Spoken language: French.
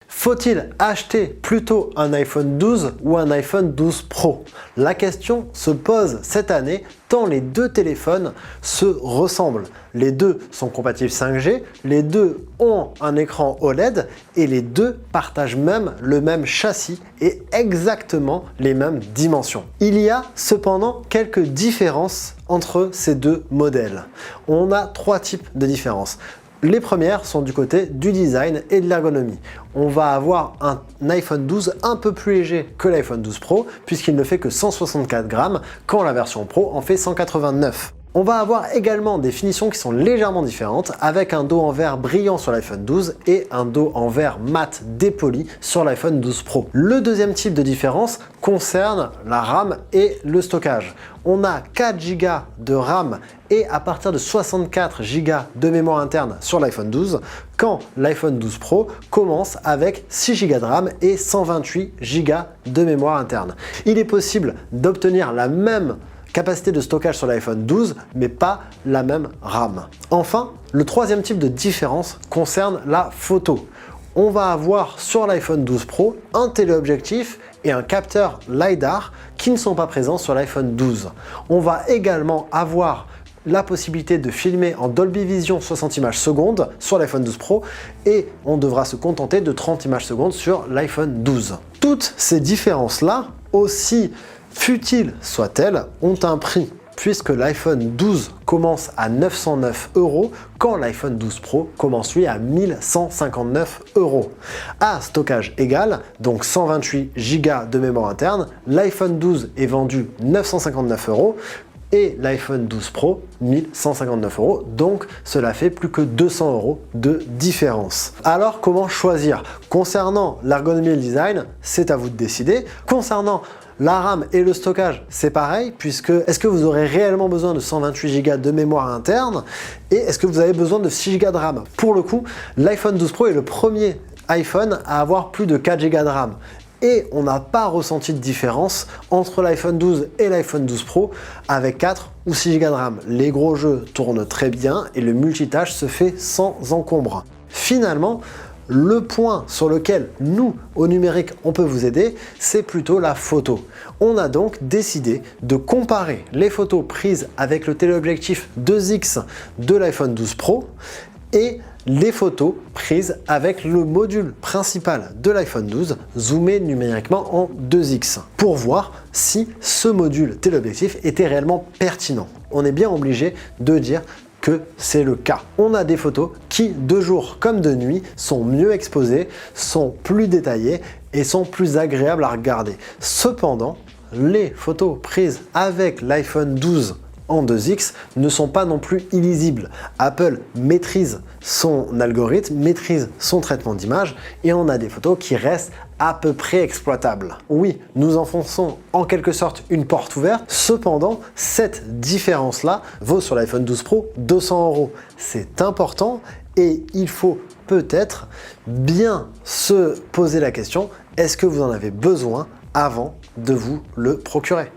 Faut-il acheter plutôt un iPhone 12 ou un iPhone 12 Pro? La question se pose cette année tant les deux téléphones se ressemblent. Les deux sont compatibles 5G, les deux ont un écran OLED et les deux partagent même le même châssis et exactement les mêmes dimensions. Il y a cependant quelques différences entre ces deux modèles. On a trois types de différences. Les premières sont du côté du design et de l'ergonomie. On va avoir un iPhone 12 un peu plus léger que l'iPhone 12 Pro puisqu'il ne fait que 164 grammes quand la version Pro en fait 189. On va avoir également des finitions qui sont légèrement différentes avec un dos en verre brillant sur l'iPhone 12 et un dos en verre mat dépoli sur l'iPhone 12 Pro. Le deuxième type de différence concerne la RAM et le stockage. On a 4 Go de RAM et à partir de 64 Go de mémoire interne sur l'iPhone 12 quand l'iPhone 12 Pro commence avec 6 Go de RAM et 128 Go de mémoire interne. Il est possible d'obtenir la même capacité de stockage sur l'iPhone 12, mais pas la même RAM. Enfin, le troisième type de différence concerne la photo. On va avoir sur l'iPhone 12 Pro un téléobjectif et un capteur LiDAR qui ne sont pas présents sur l'iPhone 12. On va également avoir la possibilité de filmer en Dolby Vision 60 images secondes sur l'iPhone 12 Pro et on devra se contenter de 30 images secondes sur l'iPhone 12. Toutes ces différences-là, aussi futiles soient-elles, ont un prix puisque l'iPhone 12 commence à 909 € quand l'iPhone 12 Pro commence lui à 1159 €. À stockage égal, donc 128 Go de mémoire interne, l'iPhone 12 est vendu 959 € et l'iPhone 12 Pro 1159 €, donc cela fait plus que 200 € de différence. Alors comment choisir? Concernant l'ergonomie et le design, c'est à vous de décider. Concernant la RAM et le stockage, c'est pareil, puisque est-ce que vous aurez réellement besoin de 128 Go de mémoire interne et est-ce que vous avez besoin de 6 Go de RAM? Pour le coup, l'iPhone 12 Pro est le premier iPhone à avoir plus de 4 Go de RAM. Et on n'a pas ressenti de différence entre l'iPhone 12 et l'iPhone 12 Pro avec 4 ou 6 Go de RAM. Les gros jeux tournent très bien et le multitâche se fait sans encombre. Finalement, le point sur lequel nous, au numérique, on peut vous aider, c'est plutôt la photo. On a donc décidé de comparer les photos prises avec le téléobjectif 2x de l'iPhone 12 Pro et les photos prises avec le module principal de l'iPhone 12 zoomé numériquement en 2x pour voir si ce module téléobjectif était réellement pertinent. On est bien obligé de dire que c'est le cas. On a des photos qui, de jour comme de nuit, sont mieux exposées, sont plus détaillées et sont plus agréables à regarder. Cependant, les photos prises avec l'iPhone 12 en 2x ne sont pas non plus illisibles. Apple maîtrise son algorithme, maîtrise son traitement d'image et on a des photos qui restent à peu près exploitables. Oui, nous enfonçons en quelque sorte une porte ouverte, cependant cette différence-là vaut sur l'iPhone 12 Pro 200 €. C'est important et il faut peut-être bien se poser la question, est-ce que vous en avez besoin avant de vous le procurer ?